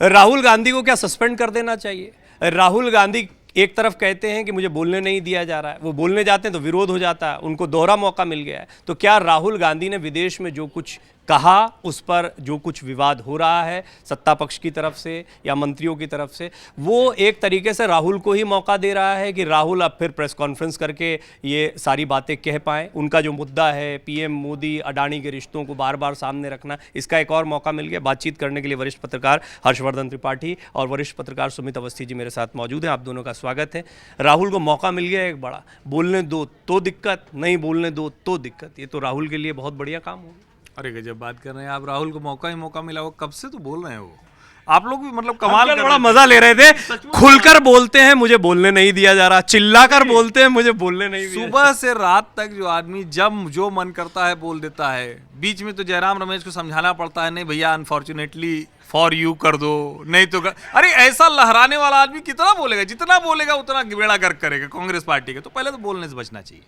राहुल गांधी को क्या सस्पेंड कर देना चाहिए? राहुल गांधी एक तरफ कहते हैं कि मुझे बोलने नहीं दिया जा रहा है, वो बोलने जाते हैं तो विरोध हो जाता है, उनको दोहरा मौका मिल गया है। तो क्या राहुल गांधी ने विदेश में जो कुछ कहा, उस पर जो कुछ विवाद हो रहा है सत्ता पक्ष की तरफ से या मंत्रियों की तरफ से, वो एक तरीके से राहुल को ही मौका दे रहा है कि राहुल अब फिर प्रेस कॉन्फ्रेंस करके ये सारी बातें कह पाएं? उनका जो मुद्दा है पीएम मोदी अडानी के रिश्तों को बार बार सामने रखना, इसका एक और मौका मिल गया। बातचीत करने के लिए वरिष्ठ पत्रकार हर्षवर्धन त्रिपाठी और वरिष्ठ पत्रकार सुमित अवस्थी जी मेरे साथ मौजूद हैं। आप दोनों का स्वागत है। राहुल को मौका मिल गया एक बड़ा, बोलने दो तो दिक्कत, नहीं बोलने दो तो दिक्कत। ये तो राहुल के लिए बहुत बढ़िया काम होगा। अरे गजब बात कर रहे हैं आप। राहुल को मौका ही मौका मिला, वो कब से तो बोल रहे हैं। वो आप लोग भी मतलब कमाल कर बड़ा मजा ले रहे थे। खुलकर बोलते हैं मुझे बोलने नहीं दिया जा रहा, चिल्लाकर बोलते हैं मुझे बोलने नहीं दिया। सुबह से रात तक जो आदमी जब जो मन करता है बोल देता है। बीच में तो जयराम रमेश को समझाना पड़ता है, नहीं भैया अनफॉर्चुनेटली फॉर यू कर दो, नहीं तो अरे ऐसा लहराने वाला आदमी कितना बोलेगा? जितना बोलेगा उतना बेड़ा गर्क करेगा कांग्रेस पार्टी का। तो पहले तो बोलने से बचना चाहिए।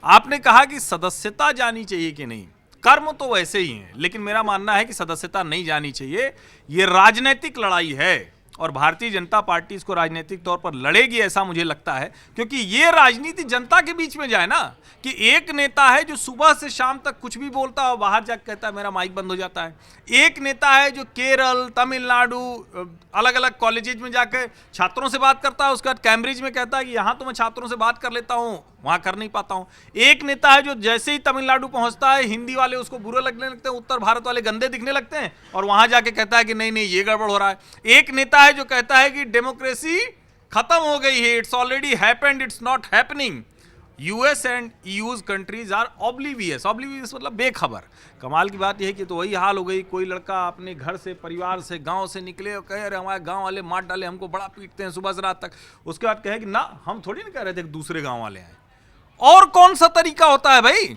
आपने कहा कि सदस्यता जानी चाहिए कि नहीं, कर्म तो वैसे ही हैं, लेकिन मेरा मानना है कि सदस्यता नहीं जानी चाहिए। ये राजनीतिक लड़ाई है और भारतीय जनता पार्टी इसको राजनीतिक तौर पर लड़ेगी, ऐसा मुझे लगता है। क्योंकि ये राजनीति जनता के बीच में जाए ना, कि एक नेता है जो सुबह से शाम तक कुछ भी बोलता है और बाहर जाकर कहता है मेरा माइक बंद हो जाता है। एक नेता है जो केरल, तमिलनाडु, अलग अलग कॉलेजेज में जाकर छात्रों से बात करता है, उसके बाद कैम्ब्रिज में कहता है कि यहाँ तो मैं छात्रों से बात कर लेता हूँ, वहां कर नहीं पाता हूं। एक नेता है जो जैसे ही तमिलनाडु पहुंचता है हिंदी वाले उसको बुरे लगने लगते हैं, उत्तर भारत वाले गंदे दिखने लगते हैं और वहां जाके कहता है कि नहीं नहीं ये गड़बड़ हो रहा है। एक नेता है जो कहता है कि डेमोक्रेसी खत्म हो गई है, it's already happened, it's not happening. US and EU's countries are oblivious. Oblivious मतलब बेखबर। कमाल की बात यह है कि तो वही हाल हो गई। कोई लड़का अपने घर से, परिवार से, गांव से निकले और कहे रहे हमारे गांव वाले मार डाले, हमको बड़ा पीटते हैं सुबह से रात तक। उसके बाद कहे कि ना हम थोड़ी ना कह रहे थे कि दूसरे गांव वाले आए। और कौन सा तरीका होता है भाई?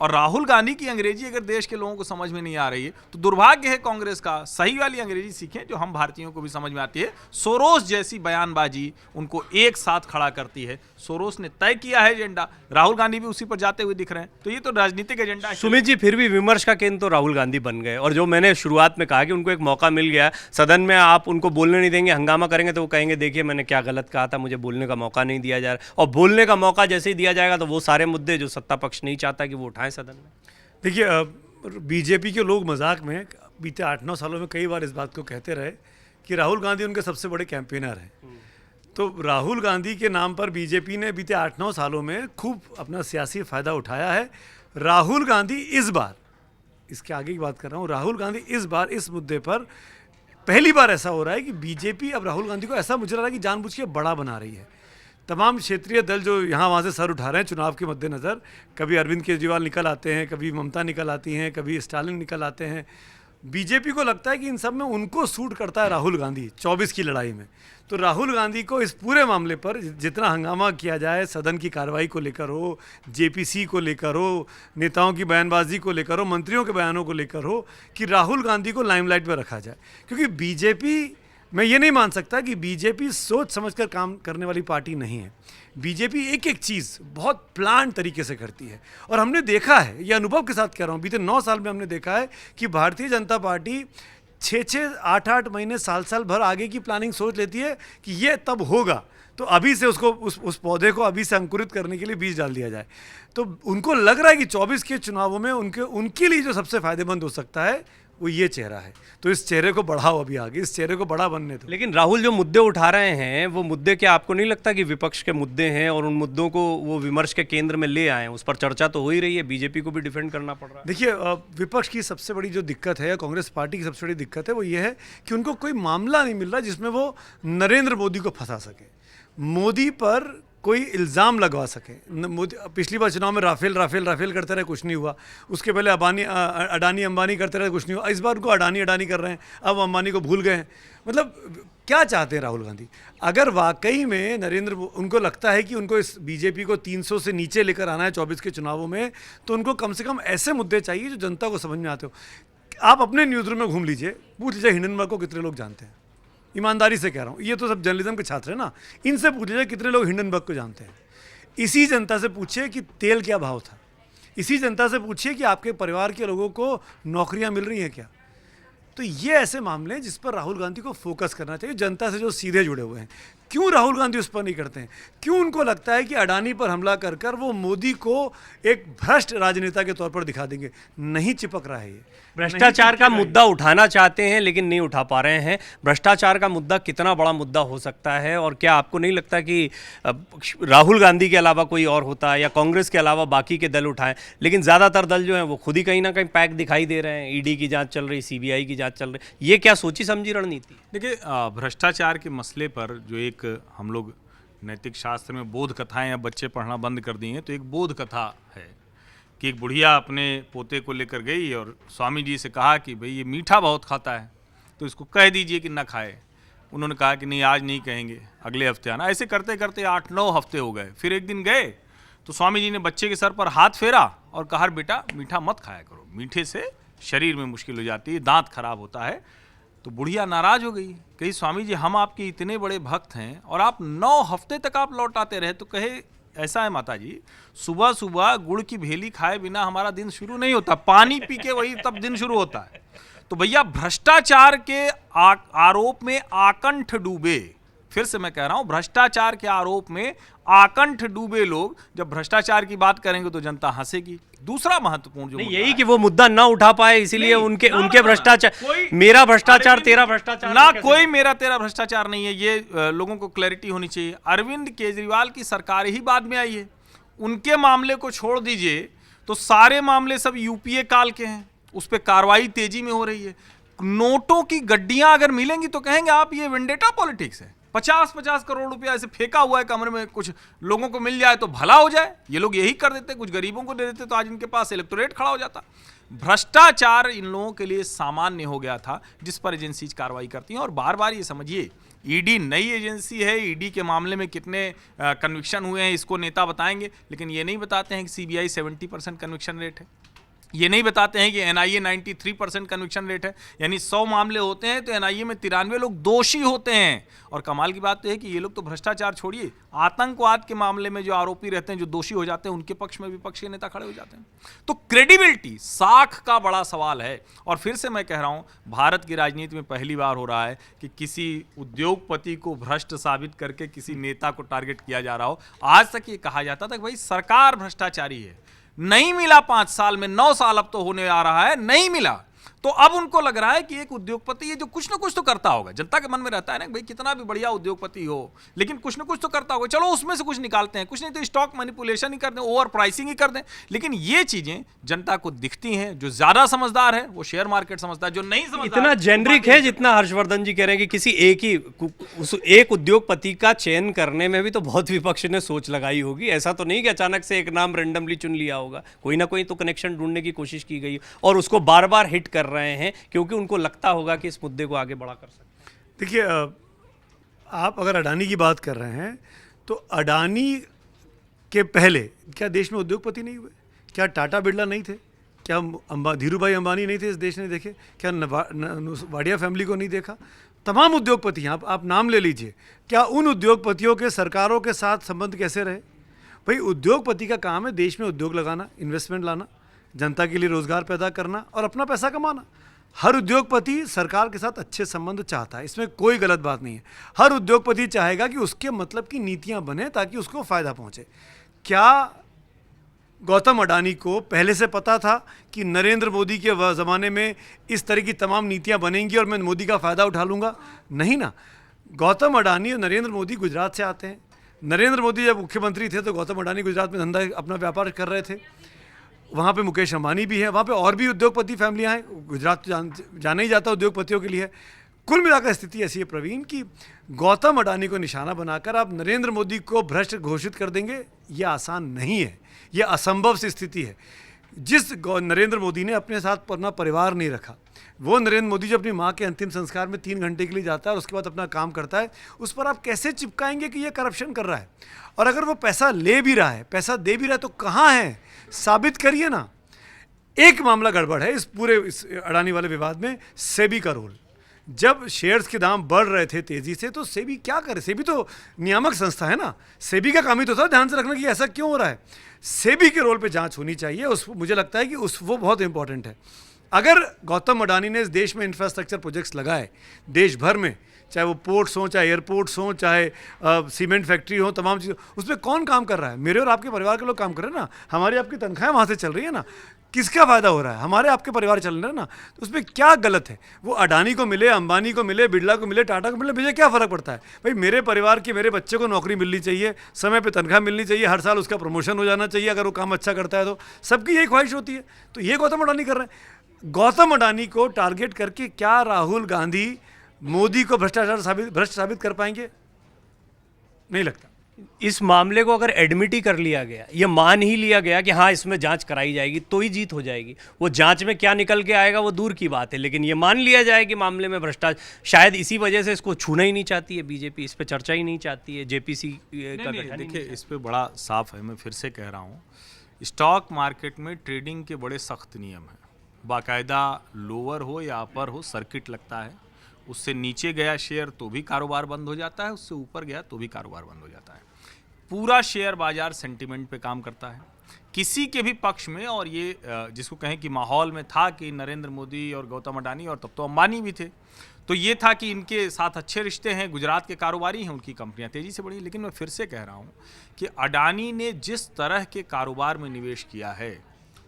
और राहुल गांधी की अंग्रेजी अगर देश के लोगों को समझ में नहीं आ रही है तो दुर्भाग्य है कांग्रेस का। सही वाली अंग्रेजी सीखें जो हम भारतीयों को भी समझ में आती है। सोरोस जैसी बयानबाजी उनको एक साथ खड़ा करती है। सोरोस ने तय किया है एजेंडा, राहुल गांधी भी उसी पर जाते हुए दिख रहे हैं। तो ये तो राजनीतिक एजेंडा है। सुमित जी, फिर भी विमर्श का केंद्र तो राहुल गांधी बन गए। और जो मैंने शुरुआत में कहा कि उनको एक मौका मिल गया सदन में, आप उनको बोलने नहीं देंगे, हंगामा करेंगे तो वो कहेंगे देखिए मैंने क्या गलत कहा था, मुझे बोलने का मौका नहीं दिया जा रहा। और बोलने का मौका जैसे ही दिया जाएगा तो वो सारे मुद्दे जो सत्ता पक्ष नहीं चाहता कि वो उठाएं सदन में। देखिए, बीजेपी के लोग मजाक में बीते 8-9 सालों में कई बार इस बात को कहते रहे कि राहुल गांधी उनके सबसे बड़े कैंपेनर हैं। तो राहुल गांधी के नाम पर बीजेपी ने बीते 8-9 सालों में खूब अपना सियासी फ़ायदा उठाया है। राहुल गांधी इस बार, इसके आगे की बात कर रहा हूँ, राहुल गांधी इस बार इस मुद्दे पर पहली बार ऐसा हो रहा है कि बीजेपी अब राहुल गांधी को ऐसा मुझे लग रहा है कि जानबूझ के बड़ा बना रही है। तमाम क्षेत्रीय दल जो यहाँ वहाँ से सर उठा रहे हैं चुनाव के मद्देनज़र, कभी अरविंद केजरीवाल निकल आते हैं, कभी ममता निकल आती हैं, कभी स्टालिन निकल आते हैं। बीजेपी को लगता है कि इन सब में उनको सूट करता है राहुल गांधी 24 की लड़ाई में। तो राहुल गांधी को इस पूरे मामले पर जितना हंगामा किया जाए, सदन की कार्रवाई को लेकर हो, जेपीसी को लेकर हो, नेताओं की बयानबाजी को लेकर हो, मंत्रियों के बयानों को लेकर हो, कि राहुल गांधी को लाइमलाइट में रखा जाए। क्योंकि बीजेपी, मैं ये नहीं मान सकता कि बीजेपी सोच समझकर काम करने वाली पार्टी नहीं है। बीजेपी एक एक चीज़ बहुत प्लान तरीके से करती है। और हमने देखा है, ये अनुभव के साथ कह रहा हूँ, बीते 9 साल में हमने देखा है कि भारतीय जनता पार्टी 6-6, 8-8 महीने, साल भर आगे की प्लानिंग सोच लेती है कि ये तब होगा, तो अभी से उसको उस पौधे को अभी से अंकुरित करने के लिए बीज डाल दिया जाए। तो उनको लग रहा है कि 24 के चुनावों में उनके लिए जो सबसे फायदेमंद हो सकता है वो ये चेहरा है। तो इस चेहरे को बढ़ाओ अभी आगे, इस चेहरे को बड़ा बनने दो। लेकिन राहुल जो मुद्दे उठा रहे हैं वो मुद्दे क्या आपको नहीं लगता कि विपक्ष के मुद्दे हैं और उन मुद्दों को वो विमर्श के केंद्र में ले आए? उस पर चर्चा तो हो ही रही है, बीजेपी को भी डिफेंड करना पड़ रहा है। देखिए, विपक्ष की सबसे बड़ी जो दिक्कत है, कांग्रेस पार्टी की सबसे बड़ी दिक्कत है, वो ये है कि उनको कोई मामला नहीं मिल रहा जिसमें वो नरेंद्र मोदी को फंसा सके, मोदी पर कोई इल्ज़ाम लगवा सके। मोदी पिछली बार चुनाव में राफेल राफेल राफेल करते रहे, कुछ नहीं हुआ। उसके पहले अडानी अंबानी करते रहे, कुछ नहीं हुआ। इस बार उनको अडानी अडानी कर रहे हैं, अब अंबानी को भूल गए हैं। मतलब क्या चाहते हैं राहुल गांधी? अगर वाकई में उनको लगता है कि उनको इस बीजेपी को 300 से नीचे लेकर आना है 24 के चुनावों में, तो उनको कम से कम ऐसे मुद्दे चाहिए जो जनता को समझ में आते हो। आप अपने न्यूज़ रूम में घूम लीजिए, पूछ लीजिए हिंडनबर्ग को कितने लोग जानते हैं। ईमानदारी से कह रहा हूँ, ये तो सब जर्नलिज्म के छात्र हैं ना, इनसे पूछ लीजिए कितने लोग हिंडनबर्ग को जानते हैं। इसी जनता से पूछिए कि तेल क्या भाव था। इसी जनता से पूछिए कि आपके परिवार के लोगों को नौकरियां मिल रही हैं क्या। तो ये ऐसे मामले हैं जिस पर राहुल गांधी को फोकस करना चाहिए, जनता से जो सीधे जुड़े हुए हैं। क्यों राहुल गांधी उस पर नहीं करते हैं? क्यों उनको लगता है कि अडानी पर हमला कर कर वो मोदी को एक भ्रष्ट राजनेता के तौर पर दिखा देंगे? नहीं चिपक रहा है ये। भ्रष्टाचार का मुद्दा उठाना चाहते हैं लेकिन नहीं उठा पा रहे हैं। भ्रष्टाचार का मुद्दा कितना बड़ा मुद्दा हो सकता है, और क्या आपको नहीं लगता कि राहुल गांधी के अलावा कोई और होता है या कांग्रेस के अलावा बाकी के दल उठाएं? लेकिन ज़्यादातर दल जो हैं वो खुद ही कहीं ना कहीं पैक दिखाई दे रहे हैं। ईडी की जांच चल रही, सीबीआई की जांच चल रही। ये क्या सोची समझी रणनीति? देखिए, भ्रष्टाचार के मसले पर जो एक हम लोग नैतिक शास्त्र में बोध कथाएं अब बच्चे पढ़ना बंद कर दिए हैं, तो एक बोध कथा है कि एक बुढ़िया अपने पोते को लेकर गई और स्वामी जी से कहा कि भाई ये मीठा बहुत खाता है, तो इसको कह दीजिए कि ना खाए। उन्होंने कहा कि नहीं, आज नहीं कहेंगे, अगले हफ्ते आना। ऐसे करते करते 8-9 हफ्ते हो गए। फिर एक दिन गए तो स्वामी जी ने बच्चे के सर पर हाथ फेरा और कहा, बेटा मीठा मत खाया करो, मीठे से शरीर में मुश्किल हो जाती है, दांत खराब होता है। तो बुढ़िया नाराज हो गई, कही स्वामी जी हम आपके इतने बड़े भक्त हैं और आप 9 हफ्ते तक आप लौटाते रहे। तो कहे ऐसा है माता जी, सुबह सुबह गुड़ की भेली खाए बिना हमारा दिन शुरू नहीं होता, पानी पी के वही तब दिन शुरू होता है। तो भैया भ्रष्टाचार के आरोप में आकंठ डूबे, फिर से मैं कह रहा हूं, भ्रष्टाचार के आरोप में आकंठ डूबे लोग जब भ्रष्टाचार की बात करेंगे तो जनता हंसेगी। दूसरा महत्वपूर्ण जो यही कि वो मुद्दा ना उठा पाए, इसीलिए उनके भ्रष्टाचार, मेरा भ्रष्टाचार तेरा भ्रष्टाचार ना, कोई मेरा तेरा भ्रष्टाचार नहीं है। ये लोगों को क्लैरिटी होनी चाहिए। अरविंद केजरीवाल की सरकार ही बाद में आई है, उनके मामले को छोड़ दीजिए तो सारे मामले सब यूपीए काल के हैं, उस पर कार्रवाई तेजी में हो रही है। नोटों की गड्डियां अगर मिलेंगी तो कहेंगे आप ये वेंडेटा पॉलिटिक्स है। 50-50 करोड़ रुपया ऐसे फेंका हुआ है कमरे में, कुछ लोगों को मिल जाए तो भला हो जाए। ये लोग यही कर देते, कुछ गरीबों को दे देते तो आज इनके पास इलेक्टोरेट खड़ा हो जाता। भ्रष्टाचार इन लोगों के लिए सामान्य हो गया था, जिस पर एजेंसीज कार्रवाई करती हैं। और बार बार ये समझिए, ईडी नई एजेंसी है, ईडी के मामले में कितने कन्विक्शन हुए हैं इसको नेता बताएंगे, लेकिन ये नहीं बताते हैं कि सीबीआई 70% कन्विक्शन रेट है। ये नहीं बताते हैं कि एनआईए 93% कन्विक्शन रेट है। यानी 100 मामले होते हैं तो एनआईए में 93 लोग दोषी होते हैं। और कमाल की बात तो है कि ये लोग तो भ्रष्टाचार छोड़िए, आतंकवाद के मामले में जो आरोपी रहते हैं, जो दोषी हो जाते हैं, उनके पक्ष में विपक्ष के नेता खड़े हो जाते हैं। तो क्रेडिबिलिटी, साख का बड़ा सवाल है। और फिर से मैं कह रहा हूं, भारत की राजनीति में पहली बार हो रहा है कि किसी उद्योगपति को भ्रष्ट साबित करके किसी नेता को टारगेट किया जा रहा हो। आज तक ये कहा जाता था कि भाई सरकार भ्रष्टाचारी है, नहीं मिला 5 साल में, 9 साल अब तो होने आ रहा है, नहीं मिला। तो अब उनको लग रहा है कि एक उद्योगपति ये जो कुछ ना कुछ तो करता होगा। जनता के मन में रहता है ना भाई, कितना भी बढ़िया उद्योगपति हो लेकिन कुछ ना कुछ तो करता होगा, चलो उसमें से कुछ निकालते हैं, कुछ नहीं तो स्टॉक मैनिपुलेशन ही कर दें, ओवर प्राइसिंग ही कर दें। लेकिन ये चीजें जनता को दिखती हैं। जो ज्यादा समझदार है वो शेयर मार्केट समझता है, जो नहीं समझदार इतना जेनरिक है जितना हर्षवर्धन जी कह रहे हैं कि किसी एक उद्योगपति का चयन करने में भी तो बहुत विपक्ष ने सोच लगाई होगी। ऐसा तो नहीं कि अचानक से एक नाम रेंडमली चुन लिया होगा, कोई ना कोई तो कनेक्शन ढूंढने की कोशिश की गई और उसको बार बार हिट कर रहे हैं क्योंकि उनको लगता होगा कि इस मुद्दे को आगे बढ़ा कर सकते। देखिए, आप अगर अडानी की बात कर रहे हैं तो अडानी के पहले क्या देश में उद्योगपति नहीं हुए? क्या टाटा बिरला नहीं थे? क्या धीरूभाई अंबानी नहीं थे इस देश ने देखे? क्या वाडिया फैमिली को नहीं देखा? तमाम उद्योगपति हैं, आप नाम ले लीजिए। क्या उन उद्योगपतियों के सरकारों के साथ संबंध कैसे रहे? भाई, उद्योगपति का काम है देश में उद्योग लगाना, इन्वेस्टमेंट लाना, जनता के लिए रोजगार पैदा करना और अपना पैसा कमाना। हर उद्योगपति सरकार के साथ अच्छे संबंध चाहता है, इसमें कोई गलत बात नहीं है। हर उद्योगपति चाहेगा कि उसके मतलब की नीतियां बने ताकि उसको फायदा पहुंचे। क्या गौतम अडानी को पहले से पता था कि नरेंद्र मोदी के ज़माने में इस तरह की तमाम नीतियां बनेंगी और मैं मोदी का फ़ायदा उठा लूँगा? नहीं ना। गौतम अडानी और नरेंद्र मोदी गुजरात से आते हैं। नरेंद्र मोदी जब मुख्यमंत्री थे तो गौतम अडानी गुजरात में धंधा अपना व्यापार कर रहे थे। वहाँ पे मुकेश अंबानी भी है, वहाँ पे और भी उद्योगपति फैमिलियाँ हैं। गुजरात तो जाना ही जाता उद्योगपतियों के लिए। कुल मिलाकर स्थिति ऐसी है प्रवीण कि गौतम अडानी को निशाना बनाकर आप नरेंद्र मोदी को भ्रष्ट घोषित कर देंगे, ये आसान नहीं है, ये असंभव सी स्थिति है। जिस नरेंद्र मोदी ने अपने साथ अपना परिवार नहीं रखा, वो नरेंद्र मोदी जो अपनी माँ के अंतिम संस्कार में 3 घंटे के लिए जाता है और उसके बाद अपना काम करता है, उस पर आप कैसे चिपकाएंगे कि ये करप्शन कर रहा है? और अगर वो पैसा ले भी रहा है, पैसा दे भी रहा है, तो कहाँ है? साबित करिए ना। एक मामला गड़बड़ है इस पूरे अडानी वाले विवाद में, सेबी का रोल। जब शेयर्स के दाम बढ़ रहे थे तेजी से तो सेबी क्या करे? सेबी तो नियामक संस्था है ना, सेबी का काम ही तो था ध्यान से रखना कि ऐसा क्यों हो रहा है। सेबी के रोल पे जांच होनी चाहिए। मुझे लगता है कि वो बहुत इंपॉर्टेंट है। अगर गौतम अडानी ने इस देश में इंफ्रास्ट्रक्चर प्रोजेक्ट्स लगाए देश भर में, चाहे वो पोर्ट्स हों, चाहे एयरपोर्ट्स हों, चाहे सीमेंट फैक्ट्री हो, तमाम चीज़, उसमें कौन काम कर रहा है? मेरे और आपके परिवार के लोग काम कर रहे हैं ना, हमारी आपकी तनख्वाहें वहाँ से चल रही है ना, किसका फ़ायदा हो रहा है? हमारे आपके परिवार चल रहे हैं ना, तो उसमें क्या गलत है? वो अडानी को मिले, अंबानी को मिले, बिरला को मिले, टाटा को मिले, मुझे क्या फ़र्क पड़ता है भाई? मेरे परिवार के, मेरे बच्चे को नौकरी मिलनी चाहिए, समय पे तनख्वाह मिलनी चाहिए, हर साल उसका प्रमोशन हो जाना चाहिए अगर वो काम अच्छा करता है तो। सबकी यही ख्वाहिश होती है। तो ये गौतम अडानी कर रहे हैं। गौतम अडानी को टारगेट करके क्या राहुल गांधी मोदी को भ्रष्ट साबित कर पाएंगे? नहीं लगता। इस मामले को अगर एडमिट ही कर लिया गया, ये मान ही लिया गया कि हाँ इसमें जांच कराई जाएगी, तो ही जीत हो जाएगी। वो जांच में क्या निकल के आएगा वो दूर की बात है, लेकिन ये मान लिया जाए कि मामले में भ्रष्टाचार, शायद इसी वजह से इसको छूना ही नहीं चाहती है बीजेपी, इस पे चर्चा ही नहीं चाहती है, जेपीसी का गठन। देखिए, इस पे बड़ा साफ है, मैं फिर से कह रहा हूँ, स्टॉक मार्केट में ट्रेडिंग के बड़े सख्त नियम हैं। बाकायदा लोअर हो या अपर हो, सर्किट लगता है, उससे नीचे गया शेयर तो भी कारोबार बंद हो जाता है, उससे ऊपर गया तो भी कारोबार बंद हो जाता है। पूरा शेयर बाजार सेंटिमेंट पे काम करता है किसी के भी पक्ष में। और ये जिसको कहें कि माहौल में था कि नरेंद्र मोदी और गौतम अडानी, और तब तो अंबानी भी थे, तो ये था कि इनके साथ अच्छे रिश्ते हैं, गुजरात के कारोबारी हैं, उनकी कंपनियां तेज़ी से बढ़ी। लेकिन मैं फिर से कह रहा हूं कि अडानी ने जिस तरह के कारोबार में निवेश किया है,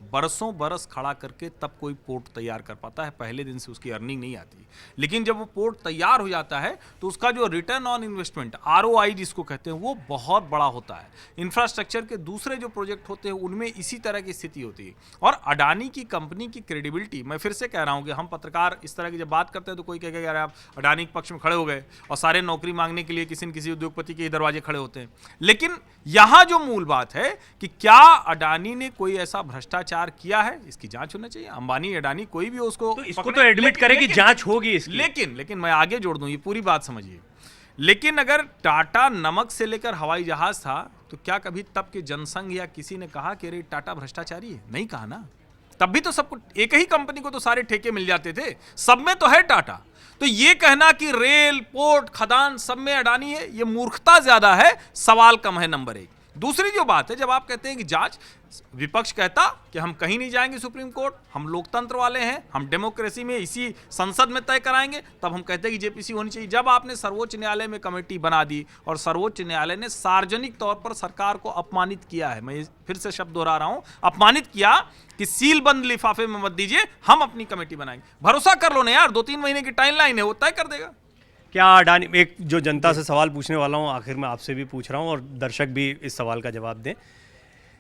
बरसों बरस खड़ा करके तब कोई पोर्ट तैयार कर पाता है, पहले दिन से उसकी अर्निंग नहीं आती। लेकिन जब वो पोर्ट तैयार हो जाता है तो उसका जो रिटर्न ऑन इन्वेस्टमेंट, ROI जिसको कहते हैं, वो बहुत बड़ा होता है। इंफ्रास्ट्रक्चर के दूसरे जो प्रोजेक्ट होते हैं उनमें इसी तरह की स्थिति होती है। और अडानी की कंपनी की क्रेडिबिलिटी, मैं फिर से कह रहा हूँ कि हम पत्रकार इस तरह की जब बात करते हैं तो कोई कहेगा यार आप अडानी के पक्ष में खड़े हो गए, और सारे नौकरी मांगने के लिए किसी न किसी उद्योगपति के दरवाजे खड़े होते हैं। लेकिन यहाँ जो मूल बात है कि क्या अडानी ने कोई ऐसा भ्रष्टाचार किया है, इसकी जांच होना चाहिए। अंबानी, अडानी, कोई भी उसको तो इसको तो एडमिट करे कि जांच होगी इसकी। लेकिन मैं आगे जोड़ दूं, ये पूरी बात समझिए। लेकिन अगर टाटा नमक से लेकर हवाई जहाज था, तो क्या कभी तब के जनसंघ या किसी ने कहा कि अरे टाटा भ्रष्टाचारी है? नहीं कहा ना। तब भी तो सबको, एक ही कंपनी को तो सारे ठेके मिल जाते थे, सब में तो है टाटा। तो ये कहना कि रेल, पोर्ट, खदान सब में अडानी है, ये मूर्खता ज्यादा है, सवाल कम है, नंबर 1। दूसरी जो बात है, जब आप कहते हैं कि जांच, विपक्ष कहता कि हम कहीं नहीं जाएंगे सुप्रीम कोर्ट, हम लोकतंत्र वाले हैं, हम डेमोक्रेसी में इसी संसद में तय कराएंगे, तब हम कहते हैं कि जेपीसी होनी चाहिए। जब आपने सर्वोच्च न्यायालय में कमेटी बना दी और सर्वोच्च न्यायालय ने सार्वजनिक तौर पर सरकार को अपमानित किया है, मैं फिर से शब्द दोहरा रहा हूं, अपमानित किया कि सील बंद लिफाफे में मत दीजिए, हम अपनी कमेटी बनाएंगे। भरोसा कर लो ना यार, 2-3 महीने की टाइमलाइन है, वो तय कर देगा। क्या अडानी, एक जो जनता से सवाल पूछने वाला हूं, आखिर में आपसे भी पूछ रहा हूं और दर्शक भी इस सवाल का जवाब दें,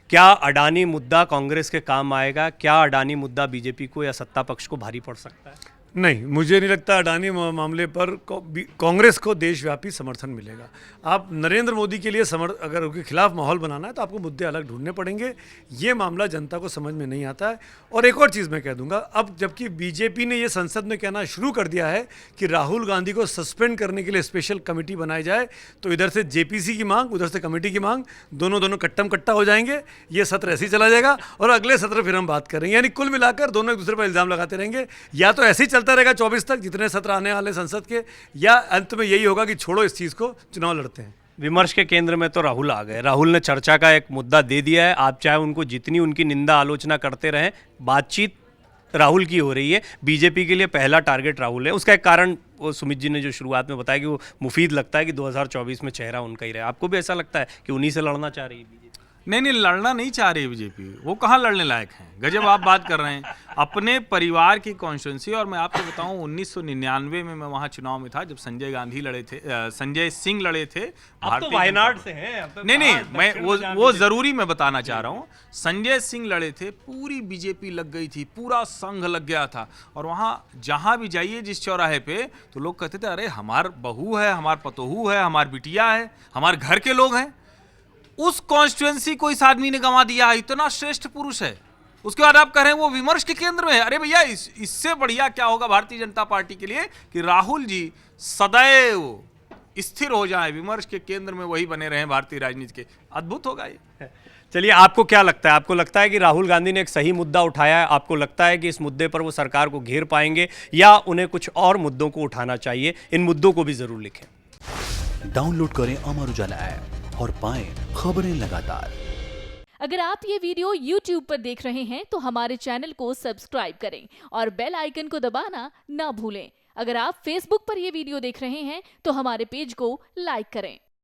क्या अडानी मुद्दा कांग्रेस के काम आएगा? क्या अडानी मुद्दा बीजेपी को या सत्ता पक्ष को भारी पड़ सकता है? नहीं, मुझे नहीं लगता अडानी मामले पर कांग्रेस को देशव्यापी समर्थन मिलेगा। आप नरेंद्र मोदी के लिए अगर उनके खिलाफ माहौल बनाना है तो आपको मुद्दे अलग ढूंढने पड़ेंगे। ये मामला जनता को समझ में नहीं आता है। और एक और चीज़ मैं कह दूंगा, अब जबकि बीजेपी ने ये संसद में कहना शुरू कर दिया है कि राहुल गांधी को सस्पेंड करने के लिए स्पेशल कमेटी बनाई जाए, तो इधर से जेपीसी की मांग, उधर से कमेटी की मांग, दोनों कट्टम कट्टा हो जाएंगे। ये सत्र ऐसे ही चला जाएगा और अगले सत्र फिर हम बात करेंगे। यानी कुल मिलाकर दोनों एक दूसरे पर इल्ज़ाम लगाते रहेंगे। या तो ऐसे ही चलता रहेगा 24 तक, जितने सत्र आने वाले संसद के, या अंत में यही होगा कि छोड़ो इस चीज़ को, चुनाव लड़ते हैं। विमर्श के केंद्र में तो राहुल आ गए। राहुल ने चर्चा का एक मुद्दा दे दिया है। आप चाहे उनको जितनी उनकी निंदा आलोचना करते रहें, बातचीत राहुल की हो रही है। बीजेपी के लिए पहला टारगेट राहुल है। उसका एक कारण वो सुमित जी ने जो शुरुआत में बताया कि वो मुफीद लगता है कि 2024 में चेहरा उनका ही रहे। आपको भी ऐसा लगता है कि उन्हीं से लड़ना चाह रही है बीजेपी? नहीं, लड़ना नहीं चाह रही बीजेपी, वो कहाँ लड़ने लायक हैं। गजब आप बात कर रहे हैं। अपने परिवार की कॉन्स्टिट्यूंसी, और मैं आपको बताऊं 1999 में मैं वहाँ चुनाव में था जब संजय गांधी लड़े थे, संजय सिंह लड़े थे। आप तो वायनाड से हैं। नहीं, मैं वो जरूरी मैं बताना चाह रहा हूँ। संजय सिंह लड़े थे, पूरी बीजेपी लग गई थी, पूरा संघ लग गया था। और वहाँ जहाँ भी जाइए जिस चौराहे पे, तो लोग कहते थे अरे हमार बहू है, हमार पतोहू है, हमार बिटिया है, हमारे घर के लोग हैं। उस कॉन्स्टिट्यूंसी को इस आदमी ने गंवा दिया। इतना श्रेष्ठ पुरुष है। उसके बाद आप कह रहे हैं वो विमर्श के केंद्र में है। अरे भैया, इससे बढ़िया क्या होगा भारतीय जनता पार्टी के लिए कि राहुल जी सदैव स्थिर हो जाए, विमर्श के केंद्र में वही बने रहे भारतीय राजनीति के। अद्भुत होगा ये। चलिए, आपको क्या लगता है? आपको लगता है कि राहुल गांधी ने एक सही मुद्दा उठाया है? आपको लगता है कि इस मुद्दे पर वो सरकार को घेर पाएंगे, या उन्हें कुछ और मुद्दों को उठाना चाहिए? इन मुद्दों को भी जरूर लिखें। डाउनलोड करें अमर उजाला ऐप और पाएं खबरें लगातार। अगर आप ये वीडियो YouTube पर देख रहे हैं तो हमारे चैनल को सब्सक्राइब करें और बेल आइकन को दबाना ना भूलें। अगर आप Facebook पर ये वीडियो देख रहे हैं तो हमारे पेज को लाइक करें।